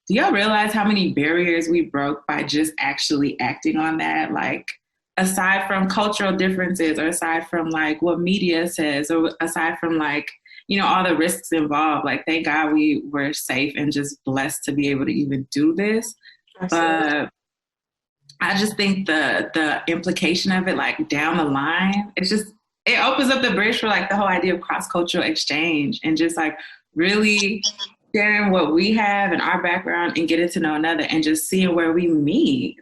do y'all realize how many barriers we broke by just actually acting on that? Like, aside from cultural differences, or aside from like what media says, or aside from like, you know, all the risks involved, like, thank God we were safe and just blessed to be able to even do this. Absolutely. But I just think the implication of it, like down the line, it opens up the bridge for like the whole idea of cross-cultural exchange and just like really sharing what we have in our background and getting to know another and just seeing where we meet.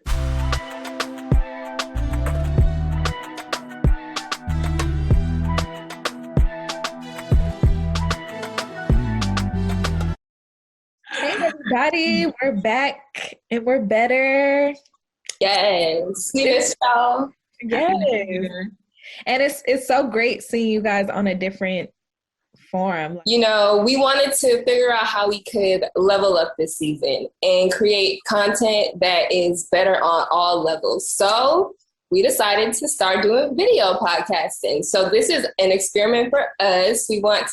Hey everybody, we're back and we're better. Yes, we missed y'all. Yes, and it's so great seeing you guys on a different forum. You know, we wanted to figure out how we could level up this season and create content that is better on all levels. So we decided to start doing video podcasting. So this is an experiment for us. We want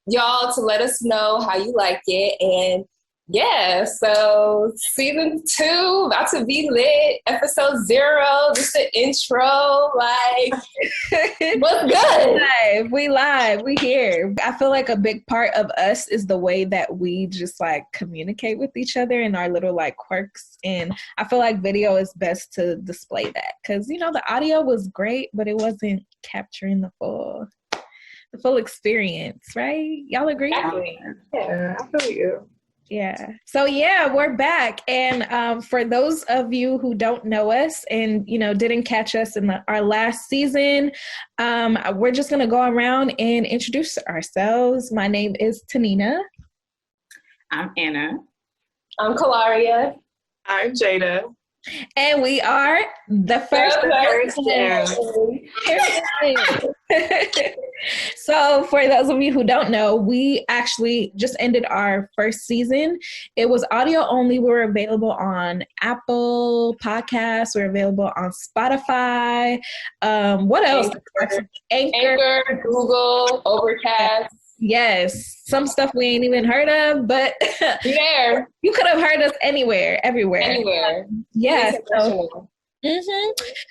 y'all to let us know how you like it. And yeah, so season 2 about to be lit. Episode 0. This is the intro. Like, what's good? We live, we here. I feel like a big part of us is the way that we just like communicate with each other and our little like quirks. And I feel like video is best to display that because, you know, the audio was great, but it wasn't capturing the full experience, right? Y'all agree? Yeah, I feel you. Yeah. So yeah, we're back. And for those of you who don't know us and, you know, didn't catch us in our last season, we're just going to go around and introduce ourselves. My name is Tanina. I'm Anna. I'm Kalaria. I'm Jada. And we are the first So for those of you who don't know, we actually just ended our first season. It was audio only. We were available on Apple Podcasts. We're available on Spotify. What else? Anchor, Google, Overcast. Yes, some stuff we ain't even heard of, but there. You could have heard us anywhere. Yes.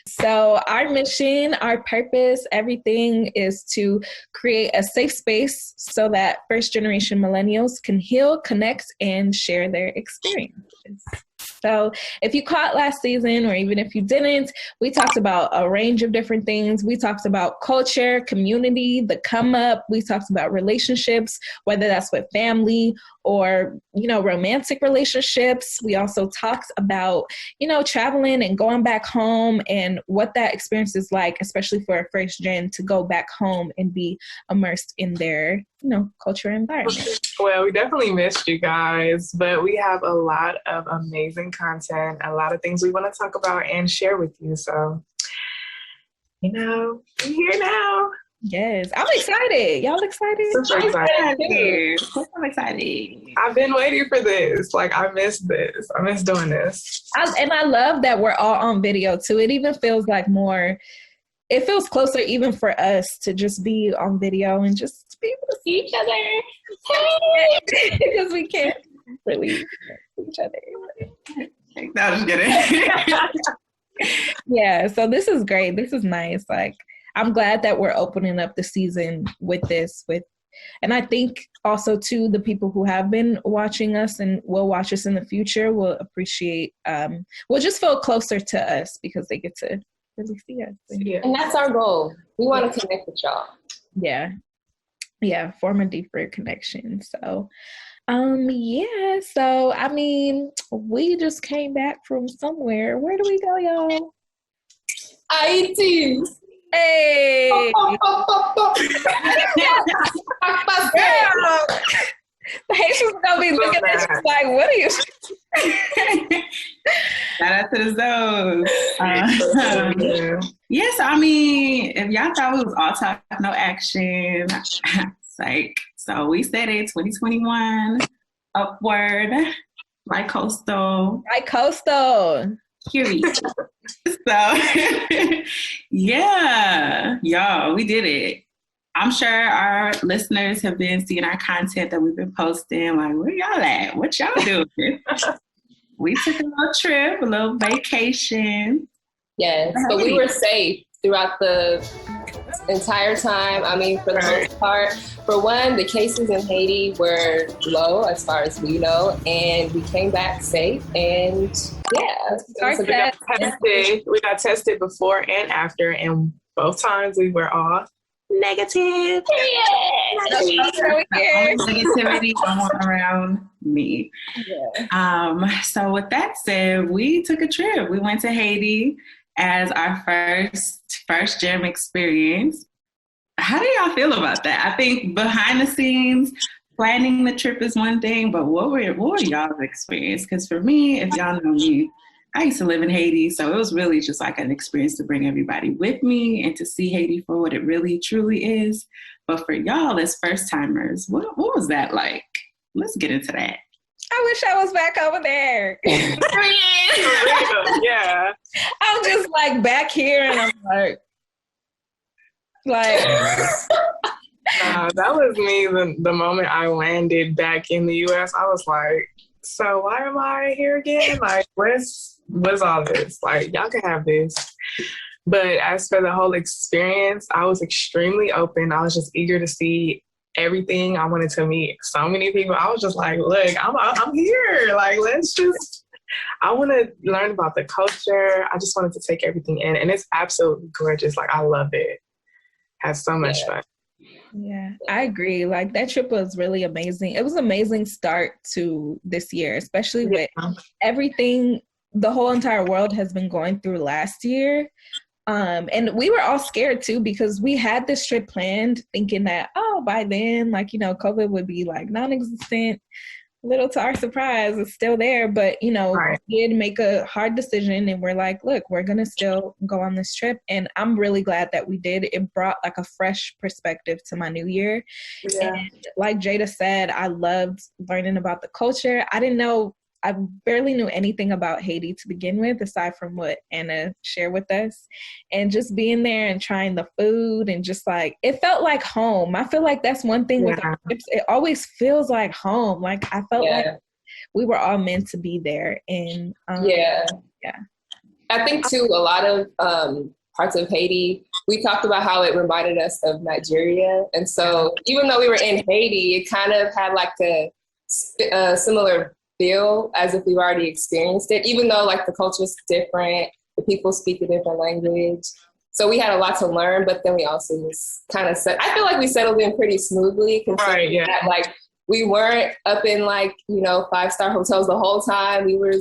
So our mission, our purpose, everything is to create a safe space so that first generation millennials can heal, connect, and share their experiences. So if you caught last season, or even if you didn't, we talked about a range of different things. We talked about culture, community, the come up. We talked about relationships, whether that's with family or, you know, romantic relationships. We also talked about, you know, traveling and going back home and what that experience is like, especially for a first gen to go back home and be immersed in their, you know, culture environment. Well, we definitely missed you guys, but we have a lot of amazing content, a lot of things we want to talk about and share with you. So, you know, we're here now. Yes, I'm excited. Y'all excited? Super excited. I'm excited. I've been waiting for this. Like, I miss this. I miss doing this. I love that we're all on video too. It even feels like it feels closer even for us to just be on video and just be able to see each other. Because we can't really see each other. No, I'm just kidding. Yeah, so this is great. This is nice. Like, I'm glad that we're opening up the season with this. And I think also too, the people who have been watching us and will watch us in the future will appreciate, will just feel closer to us because they get to really see us. And that's our goal. We want to connect with y'all. Yeah, form a deeper connection. So, so I mean, we just came back from somewhere. Where do we go, y'all? Haiti. Hey! The Haitians gonna be looking at you like, what are you? Shout out to the Zoes. Yes, I mean, if y'all thought it was all talk, no action, psych. So we said it, 2021, upward, like coastal. Period. So, yeah, y'all, we did it. I'm sure our listeners have been seeing our content that we've been posting. Like, where y'all at? What y'all doing? We took a little trip, a little vacation. Yes, but we were safe throughout the entire time. I mean, for the most part, for one, the cases in Haiti were low as far as we know, and we came back safe. And yeah, we got tested before and after, and both times we were all negative. Negativity around me. Yeah. So with that said, we took a trip. We went to Haiti as our first gym experience. How do y'all feel about that? I think behind the scenes, planning the trip is one thing, but what were y'all's experience? Because for me, if y'all know me, I used to live in Haiti, so it was really just like an experience to bring everybody with me and to see Haiti for what it really truly is. But for y'all as first timers, what was that like? Let's get into that. I wish I was back over there. Yeah. I'm just like back here and I'm like that was me the moment I landed back in the US. I was like, so why am I here again? Like, what's all this? Like, y'all can have this. But as for the whole experience, I was extremely open. I was just eager to see everything. I wanted to meet so many people. I was just like, look, I'm here. Like, I want to learn about the culture. I just wanted to take everything in. And it's absolutely gorgeous. Like, I love it. Had so much fun. Yeah, I agree. Like, that trip was really amazing. It was an amazing start to this year, especially with everything the whole entire world has been going through last year. And we were all scared too, because we had this trip planned thinking that, by then, like, COVID would be like non-existent. Little to our surprise, it's still there. But, we did make a hard decision and we're like, look, we're going to still go on this trip. And I'm really glad that we did. It brought like a fresh perspective to my new year. Yeah. And like Jada said, I loved learning about the culture. I barely knew anything about Haiti to begin with, aside from what Anna shared with us. And just being there and trying the food and just like, it felt like home. I feel like that's one thing with our trips. It always feels like home. Like, I felt like we were all meant to be there. And I think too, a lot of parts of Haiti, we talked about how it reminded us of Nigeria. And so even though we were in Haiti, it kind of had like a similar feel as if we've already experienced it, even though like the culture's different, the people speak a different language. So we had a lot to learn, but then we also just kind of I feel like we settled in pretty smoothly. That, like, we weren't up in like, 5-star hotels the whole time. We were,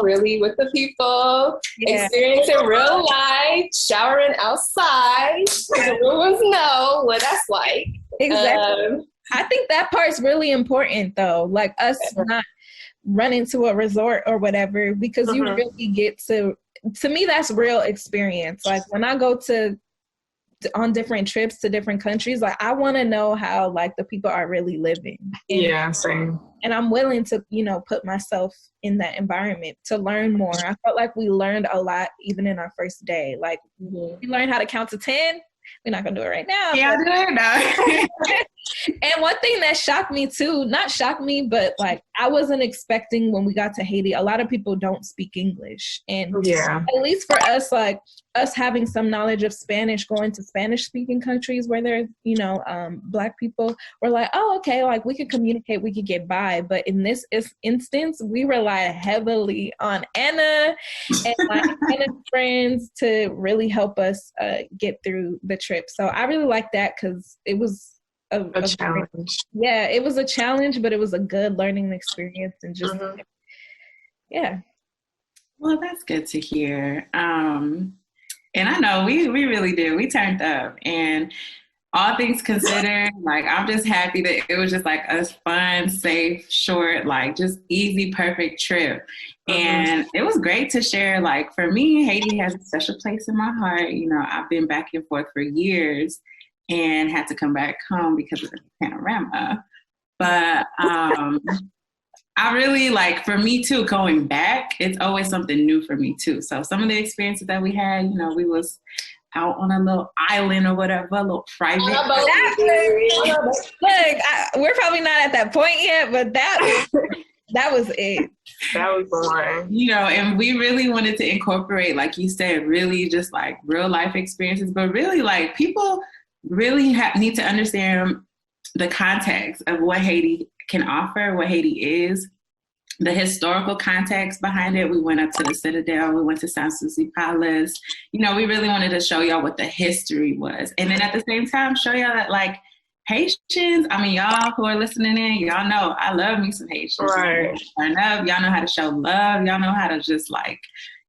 really with the people, experiencing real life, showering outside. The real ones know what that's like. Exactly. I think that part's really important though. Like, us not run into a resort or whatever, because you really get to me, that's real experience. Like, when I go on different trips to different countries, like, I want to know how like the people are really living. And, same. And I'm willing to, put myself in that environment to learn more. I felt like we learned a lot even in our first day. Like, we learned how to count to 10. We're not going to do it right now. Yeah, And one thing that shocked me too, not shocked me, but like, I wasn't expecting when we got to Haiti, a lot of people don't speak English. And at least for us, like us having some knowledge of Spanish, going to Spanish speaking countries where there's, Black people, we're like, oh, okay, like we could communicate, we could get by. But in this instance, we relied heavily on Anna and like Anna's friends to really help us get through the trip. So I really like that, because it was a challenge. It was a challenge, but it was a good learning experience. And just, Well, that's good to hear. And I know we really did. We turned up, and all things considered, like, I'm just happy that it was just like a fun, safe, short, like just easy, perfect trip. And it was great to share. Like, for me, Haiti has a special place in my heart. I've been back and forth for years and had to come back home because of the panorama. But I really, like, for me too, going back, it's always something new for me too. So some of the experiences that we had, we was out on a little island or whatever, a little private. We're probably not at that point yet, but that was it. That was the one. You know, and we really wanted to incorporate, like you said, really just like real life experiences, but really like people really need to understand the context of what Haiti can offer, what Haiti is, the historical context behind it. We went up to the Citadel, we went to Sanssouci Palace. You know, we really wanted to show y'all what the history was. And then at the same time, show y'all that like Haitians, I mean, y'all who are listening in, y'all know I love me some Haitians. Right. Y'all know how to show love. Y'all know how to just like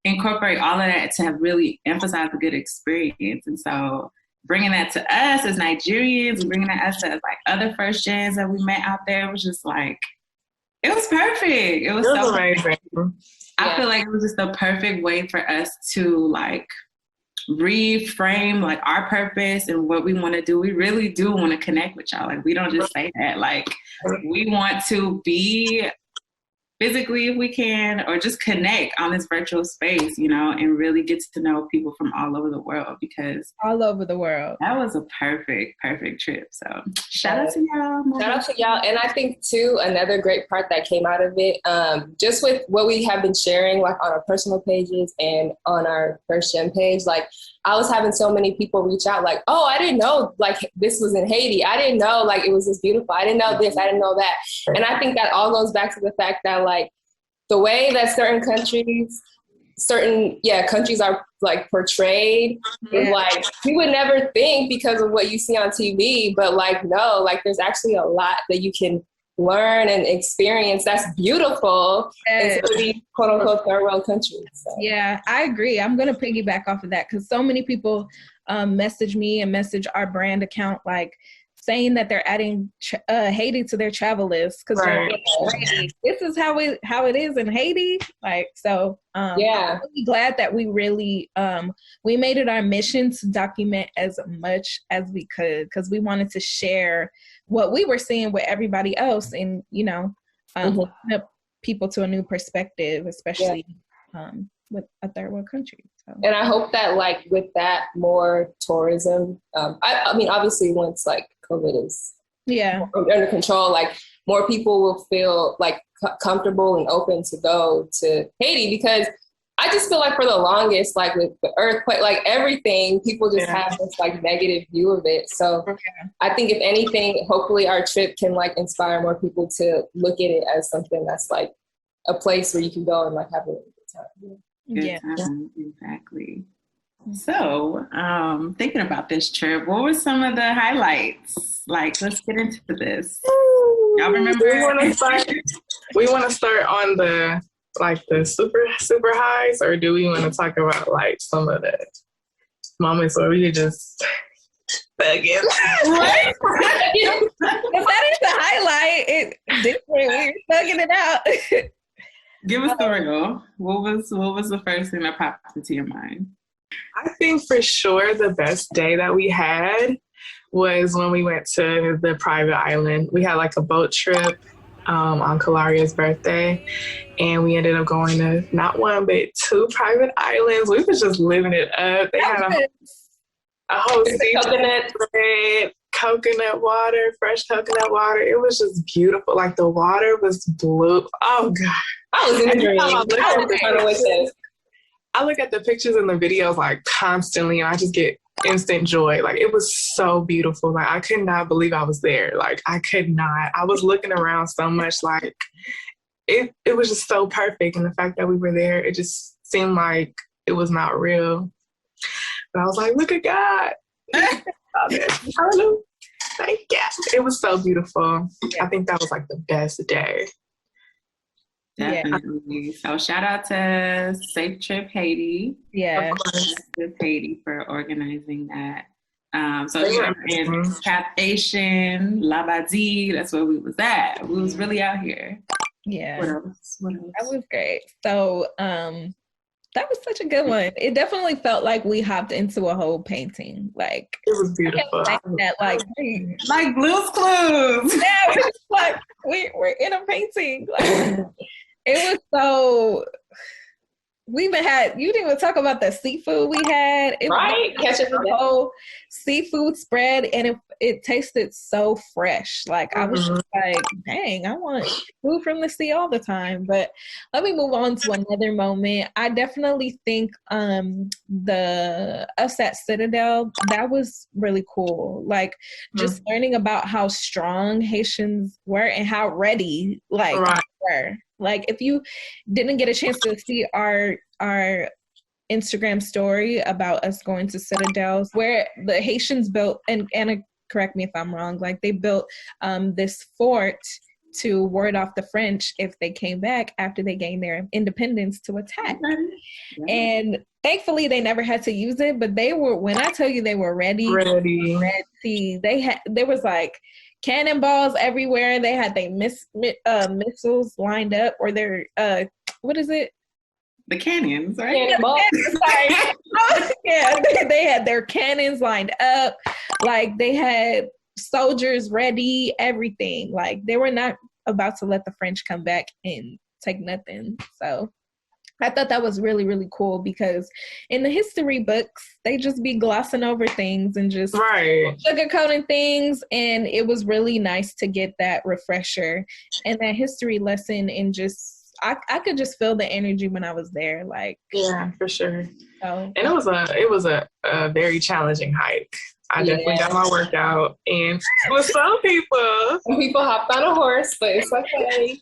incorporate all of that to have really emphasize a good experience. And so bringing that to us as Nigerians, bringing that us as like other first gens that we met out there was just like, it was perfect. It was so amazing. I feel like it was just the perfect way for us to like reframe like our purpose and what we want to do. We really do want to connect with y'all. Like we don't just say that. Like we want to be physically if we can, or just connect on this virtual space, you know, and really get to know people from all over the world, because all over the world. That was a perfect trip. So shout out to y'all. Shout out to y'all. And I think too, another great part that came out of it, just with what we have been sharing, like on our personal pages and on our First Gen page, like I was having so many people reach out like, oh, I didn't know like this was in Haiti. I didn't know like it was this beautiful. I didn't know this. I didn't know that. And I think that all goes back to the fact that like the way that certain countries are like portrayed is like, you would never think because of what you see on TV, but like, no, like there's actually a lot that you can learn and experience that's beautiful in some of these quote unquote third world countries. So. Yeah, I agree. I'm going to piggyback off of that because so many people message me and message our brand account like saying that they're adding Haiti to their travel list because this is how it is in Haiti. Like, so I'm really glad that we really we made it our mission to document as much as we could because we wanted to share what we were seeing with everybody else and, you know, open up people to a new perspective, especially with a third world country. So. And I hope that like with that more tourism, I mean, obviously once like COVID is under control, like more people will feel like comfortable and open to go to Haiti because I just feel like for the longest, like with the earthquake, like everything, people just have this like negative view of it. So I think if anything, hopefully our trip can like inspire more people to look at it as something that's like a place where you can go and like have a really good time. Good time. Exactly. So, thinking about this trip, what were some of the highlights? Like, let's get into this. Y'all remember? We want to start on the super highs, or do we want to talk about like some of the moments where we could just thug it? What? If that is the highlight, it's different. We're thugging it out. Give us the real. What was the first thing that popped into your mind? I think for sure the best day that we had was when we went to the private island. We had like a boat trip on Kalaria's birthday, and we ended up going to not one but two private islands. We was just living it up. They had a whole coconut bread, coconut water, fresh coconut water. It was just beautiful. Like the water was blue. Oh God. I was in a dream. I look at the pictures and the videos like constantly, and I just get instant joy. Like it was so beautiful. Like I could not believe I was there. Like I could not. I was looking around so much. Like it was just so perfect. And the fact that we were there, it just seemed like it was not real. But I was like, look at God. Hallelujah. Thank you. It was so beautiful. I think that was like the best day. Definitely. So shout out to Safe Trip Haiti. Yeah. With Haiti for organizing that. So we were in Cap-Asian, Labadie, that's where we was at. We was really out here. Yeah. What else? That was great. So that was such a good one. It definitely felt like we hopped into a whole painting. Like it was beautiful. That, like Blue's Clues. Yeah, we're just like we're in a painting. Like, it was so We even had, you didn't even talk about the seafood we had. It Right? was a whole seafood spread, and it tasted so fresh. Like, I was just like, dang, I want food from the sea all the time. But let me move on to another moment. I definitely think us at Citadel, that was really cool. Like, just learning about how strong Haitians were and how ready, like, were. Like, if you didn't get a chance to see our Instagram story about us going to Citadels, where the Haitians built, and Anna, correct me if I'm wrong, like they built this fort to ward off the French if they came back after they gained their independence to attack. And thankfully they never had to use it, but they were, when I tell you they were ready. There was like cannonballs everywhere. They had their missiles lined up, or their what is it? The cannons, right? Yeah, they had their cannons lined up. Like, they had soldiers ready, everything. Like, they were not about to let the French come back and take nothing. So I thought that was really, really cool, because in the history books, they just be glossing over things and just sugarcoating things. And it was really nice to get that refresher and that history lesson, and just, I could just feel the energy when I was there. Like, yeah, for sure. So, and it was a very challenging hike. I definitely got my workout, and with some people hopped on a horse, but it's okay.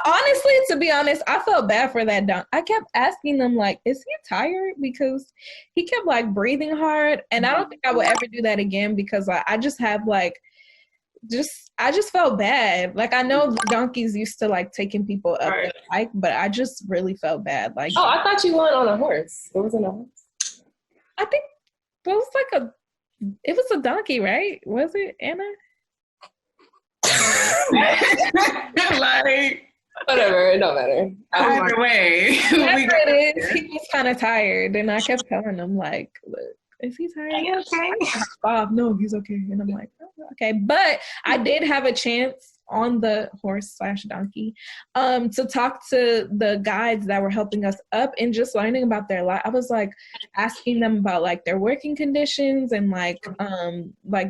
Honestly, to be honest, I felt bad for that donkey. I kept asking them, like, is he tired? Because he kept like breathing hard, and I don't think I would ever do that again, because I just have like, I just felt bad. Like, I know donkeys used to like taking people up the hike, but I just really felt bad. Like, oh, I thought you went on a horse. It wasn't a horse. I think it was like it was a donkey, right? Was it, Anna? Like, whatever, it don't matter. Either way, whatever it is, he was kind of tired, and I kept telling him, like, look, is he tired? Are you okay? Bob, no, he's okay. And I'm like, oh, okay. But I did have a chance on the horse/donkey to talk to the guides that were helping us up, and just learning about their life. I was like asking them about like their working conditions, and like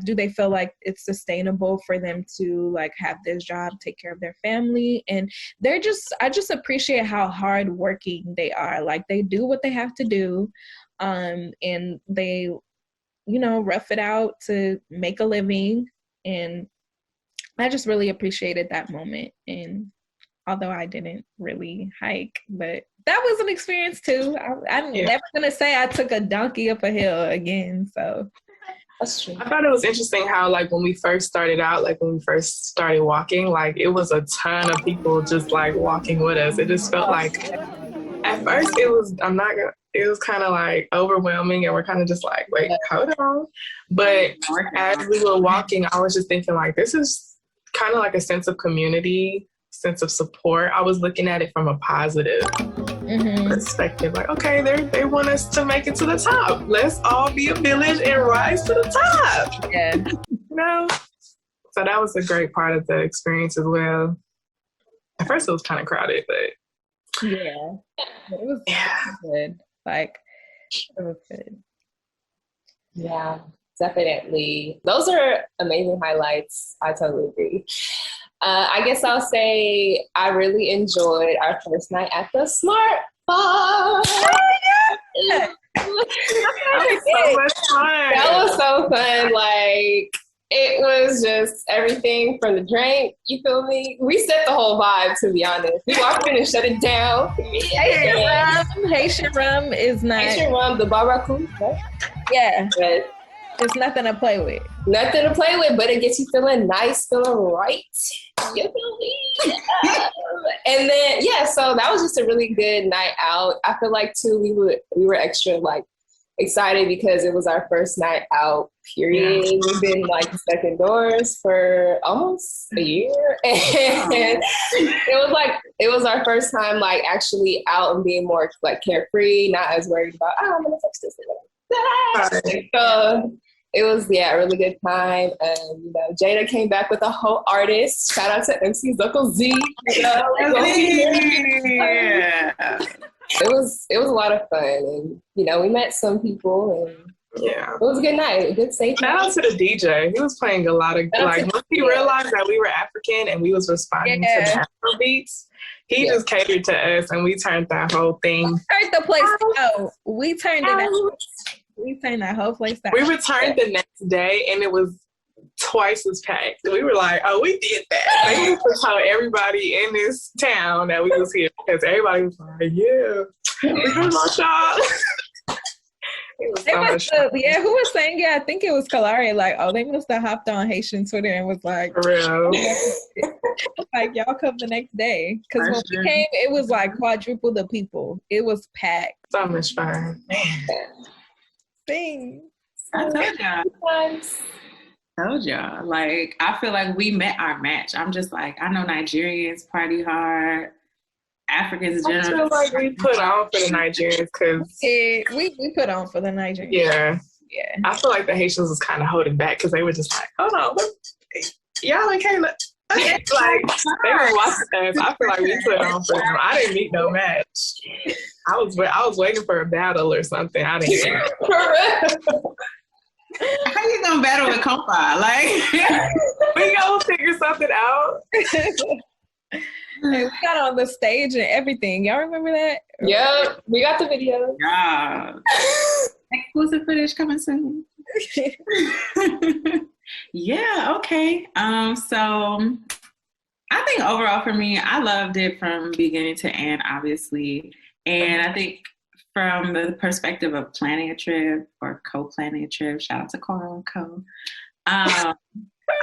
do they feel like it's sustainable for them to like have this job, take care of their family. And I just appreciate how hard working they are. Like, they do what they have to do. And they, rough it out to make a living. And I just really appreciated that moment. And although I didn't really hike, but that was an experience too. I'm never going to say I took a donkey up a hill again. So that's true. I thought it was interesting how, like, when we first started out, like when we first started walking, like it was a ton of people just like walking with us. It just felt like, at first it was kind of like overwhelming, and we're kind of just like, wait, hold on. But as we were walking, I was just thinking, like, this is kind of like a sense of community, sense of support. I was looking at it from a positive perspective. Like, okay, they want us to make it to the top. Let's all be a village and rise to the top. Yeah. So that was a great part of the experience as well. At first it was kind of crowded, but yeah, it was good. Like, it was good. Yeah, definitely. Those are amazing highlights. I totally agree. I guess I'll say I really enjoyed our first night at the Smart Bar. Yeah. That was so much fun. That was so fun. Like, it was just everything from the drink, you feel me? We set the whole vibe, to be honest. We walked in and shut it down. Haitian rum is not. Haitian rum, the barbacoa, right? Yeah. But it's nothing to play with. Nothing to play with, but it gets you feeling nice, feeling right. You feel me? And then, so that was just a really good night out. I feel like, too, we were extra, like, excited because it was our first night out, period. Yeah. We've been like stuck indoors for almost a year. And it was our first time like actually out and being more like carefree, not as worried about, I'm gonna touch this. So It was, a really good time. Jada came back with a whole artist. Shout out to MC Zuckle Z. Yeah. It was a lot of fun, and we met some people, and it was a good night, a good safe Shout out to the DJ. He was playing a lot of once he realized that we were African and we was responding to the Afro beats, he just catered to us, and we turned that whole thing. Turned the place out. We turned it out. We turned that whole place out. We returned the next day, and it was twice as packed. We were like, "Oh, we did that." They need to tell everybody in this town that we was here, because everybody was like, "Yeah, we heard my shot." Who was saying? Yeah, I think it was Kalari. Like, oh, they must have hopped on Haitian Twitter and was like, for real. Like, y'all come the next day, because when we came, it was like quadruple the people. It was packed. So much fun, man. Thing. I told y'all. Like, I feel like we met our match. I'm just like, I know Nigerians party hard. Africans generally. I feel like we put on for the Nigerians, because we put on for the Nigerians. Yeah. I feel like the Haitians was kind of holding back, because they were just like, "Hold on, y'all and Kayla." Like, they were watching us. I feel like we put on for them. I didn't meet no match. I was waiting for a battle or something. I didn't. How you gonna battle with Compa? Like, we gonna figure something out. Hey, we got on the stage and everything. Y'all remember that? Yeah, we got the video. Yeah. Exclusive footage coming soon. Yeah, okay. So I think overall for me, I loved it from beginning to end, obviously. And I think from the perspective of planning a trip or co-planning a trip, shout out to Carl and Co.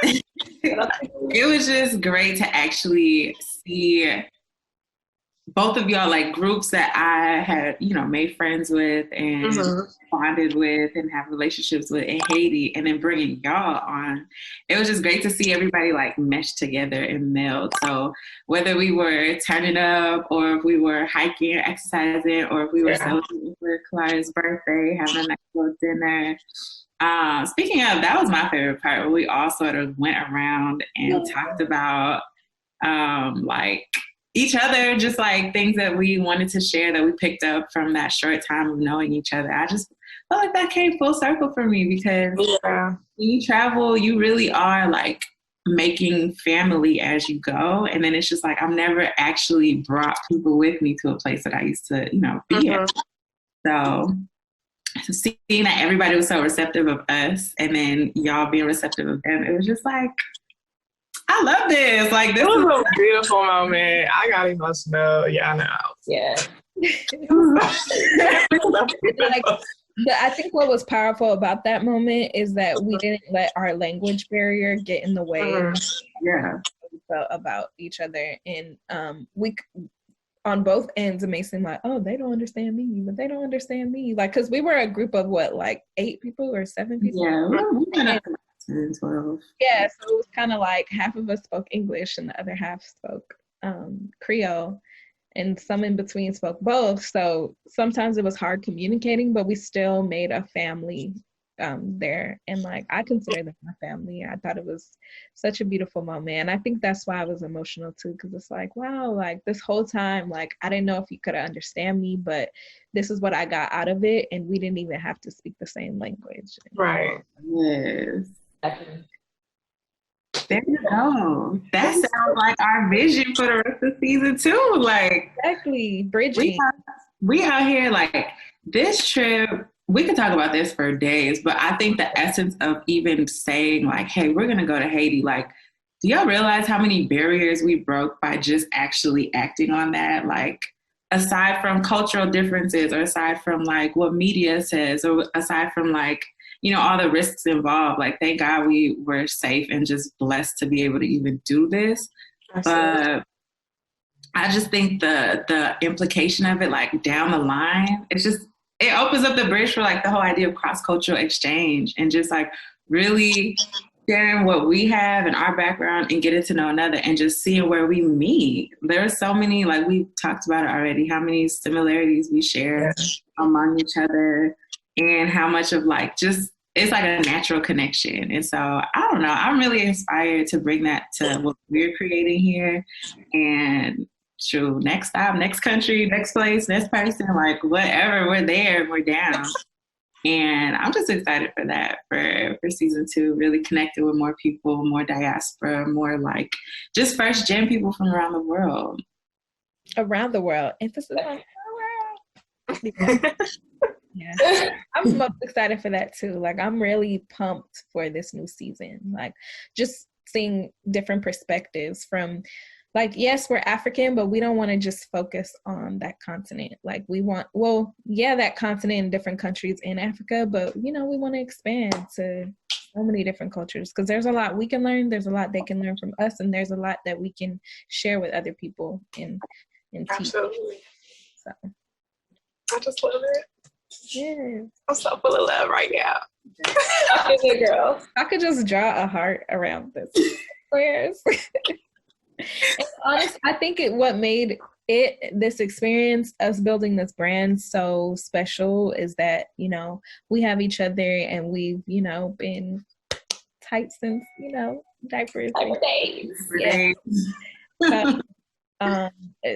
It was just great to actually see both of y'all, like, groups that I had, made friends with and bonded with and have relationships with in Haiti, and then bringing y'all on. It was just great to see everybody, like, mesh together and meld. So whether we were turning up, or if we were hiking or exercising, or if we were celebrating for Clara's birthday, having a nice little dinner. Speaking of, that was my favorite part, where we all sort of went around and talked about like each other, just like things that we wanted to share that we picked up from that short time of knowing each other. I just felt like that came full circle for me, because when you travel, you really are like making family as you go. And then it's just like, I've never actually brought people with me to a place that I used to, be at. So seeing that everybody was so receptive of us, and then y'all being receptive of them, it was just like, I love this. Like, this was a beautiful moment. I got emotional. Yeah, I know. Yeah. I think what was powerful about that moment is that we didn't let our language barrier get in the way of how we felt about each other. And we, on both ends, it may seem like, oh, they don't understand me, but they don't understand me. Like, because we were a group of 8 people or 7 people? Yeah, 12. Yeah, so it was kind of like half of us spoke English and the other half spoke Creole, and some in between spoke both. So sometimes it was hard communicating, but we still made a family there. And like, I consider them my family. I thought it was such a beautiful moment. And I think that's why I was emotional too, because it's like, wow, like this whole time, like, I didn't know if you could understand me, but this is what I got out of it. And we didn't even have to speak the same language. Right. Yes. There you go. That sounds like our vision for the rest of the season too. Like, exactly, bridging. We out here, like, this trip, we could talk about this for days, but I think the essence of even saying, like, hey, we're gonna go to Haiti, like, do y'all realize how many barriers we broke by just actually acting on that? Like, aside from cultural differences, or aside from like what media says, or aside from like, all the risks involved, like, thank God we were safe and just blessed to be able to even do this. Absolutely. But I just think the implication of it, like, down the line, it opens up the bridge for like the whole idea of cross-cultural exchange, and just like really sharing what we have in our background and getting to know another, and just seeing where we meet. There are so many, like we talked about it already, how many similarities we share among each other, and how much of like just it's like a natural connection. And so I don't know, I'm really inspired to bring that to what we're creating here. And true, next stop, next country, next place, next person, like whatever, we're there, we're down. And I'm just excited for that, for season 2, really connecting with more people, more diaspora, more like just first gen people from around the world. Around the world. Emphasis on the world. Yeah. I'm most excited for that too. Like, I'm really pumped for this new season. Like, just seeing different perspectives from, like, yes, we're African, but we don't want to just focus on that continent. Like, we want, well, yeah, that continent in different countries in Africa, but, you know, we want to expand to so many different cultures, because there's a lot we can learn, there's a lot they can learn from us, and there's a lot that we can share with other people and teach. Absolutely. So I just love it. yeah, I'm so full of love right now. I'm a good girl. I could just draw a heart around this squares. And honestly, I think what made this experience, us building this brand, so special is that, you know, we have each other and we've, you know, been tight since, you know, diapers. Days. Yeah.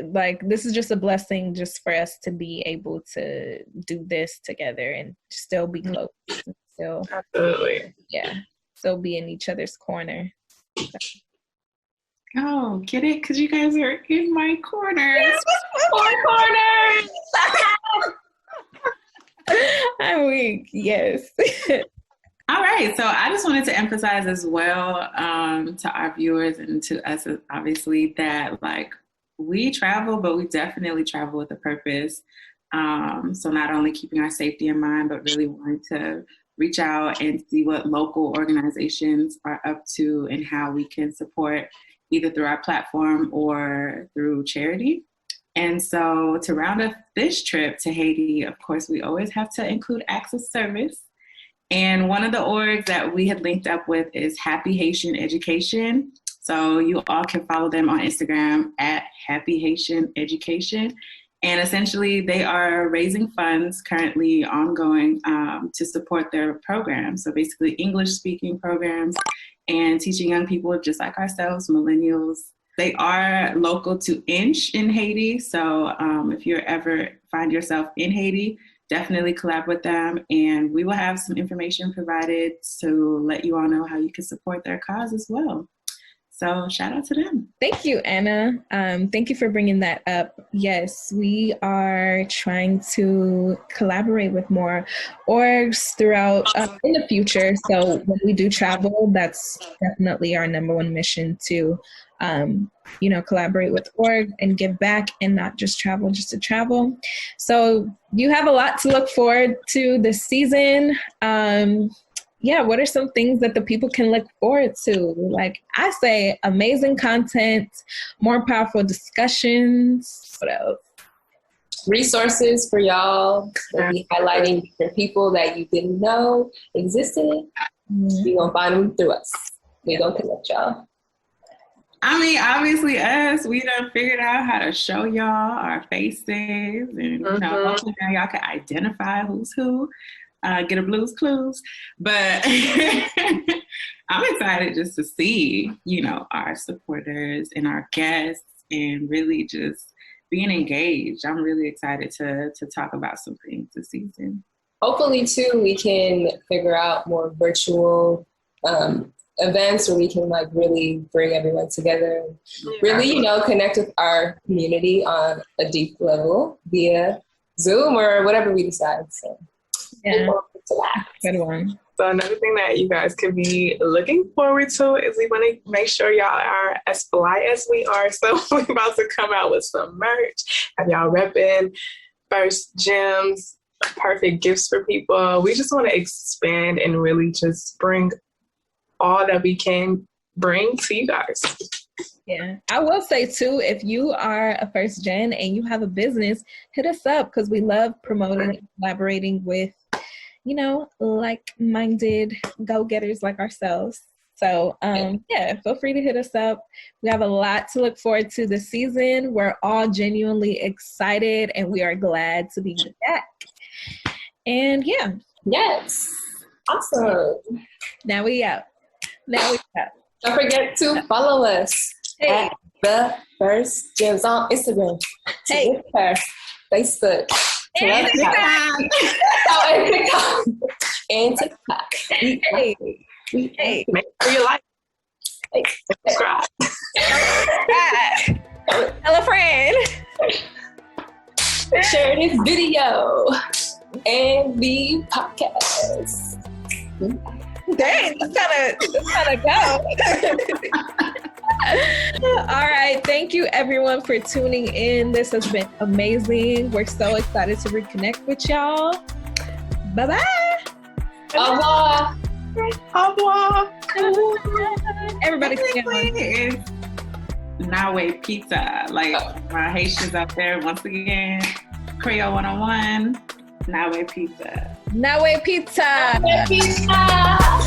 Like, this is just a blessing just for us to be able to do this together and still be close. And still, absolutely. Yeah. Still be in each other's corner. So. Oh, get it? Because you guys are in my corner. Yes, four corners. I'm weak. Yes. All right. So I just wanted to emphasize as well to our viewers and to us, obviously, that like we travel, but we definitely travel with a purpose. So not only keeping our safety in mind, but really wanting to reach out and see what local organizations are up to and how we can support either through our platform or through charity. And so to round up this trip to Haiti, of course, we always have to include acts of service. And one of the orgs that we had linked up with is Happy Haitian Education. So you all can follow them on Instagram at Happy Haitian Education. And essentially, they are raising funds currently ongoing to support their programs. So basically, English-speaking programs and teaching young people just like ourselves, millennials. They are local to Inch in Haiti. So if you ever find yourself in Haiti, definitely collab with them. And we will have some information provided to let you all know how you can support their cause as well. So shout out to them. Thank you, Anna. Thank you for bringing that up. Yes, we are trying to collaborate with more orgs throughout in the future. So when we do travel, that's definitely our number one mission to, you know, collaborate with org and give back and not just travel just to travel. So you have a lot to look forward to this season. Yeah, what are some things that the people can look forward to? Like I say, amazing content, more powerful discussions. What else? Resources for y'all. We'll be highlighting different people that you didn't know existed. You're going to find them through us. We're going to connect y'all. I mean, obviously us, we done figured out how to show y'all our faces. And you know, hopefully now y'all can identify who's who. Get a Blue's Clues, but I'm excited just to see, you know, our supporters and our guests and really just being engaged. I'm really excited to talk about some things this season. Hopefully, too, we can figure out more virtual events where we can like really bring everyone together and really, you know, connect with our community on a deep level via Zoom or whatever we decide. So. Yeah, good one. So another thing that you guys could be looking forward to is we want to make sure y'all are as fly as we are. So we're about to come out with some merch. Have y'all repping first gems, perfect gifts for people. We just want to expand and really just bring all that we can bring to you guys. Yeah, I will say too, if you are a first gen and you have a business, hit us up because we love promoting and collaborating with, you know, like-minded go-getters like ourselves. So yeah, feel free to hit us up. We have a lot to look forward to this season. We're all genuinely excited and we are glad to be back. And yeah. Yes. Awesome. Now we out. Don't forget to follow us at The First Gems on Instagram, Twitter, Facebook, And TikTok. And TikTok. Hey. Make sure you like, subscribe. Tell a friend. Share this video and the podcast. Dang, it's gotta go. All right. Thank you everyone for tuning in. This has been amazing. We're so excited to reconnect with y'all. Bye-bye. Au revoir. Au revoir. Everybody It's Nawe Pizza. Like my Haitians out there, once again, Creole 101, Nawe Pizza. Nawe Pizza. Pizza.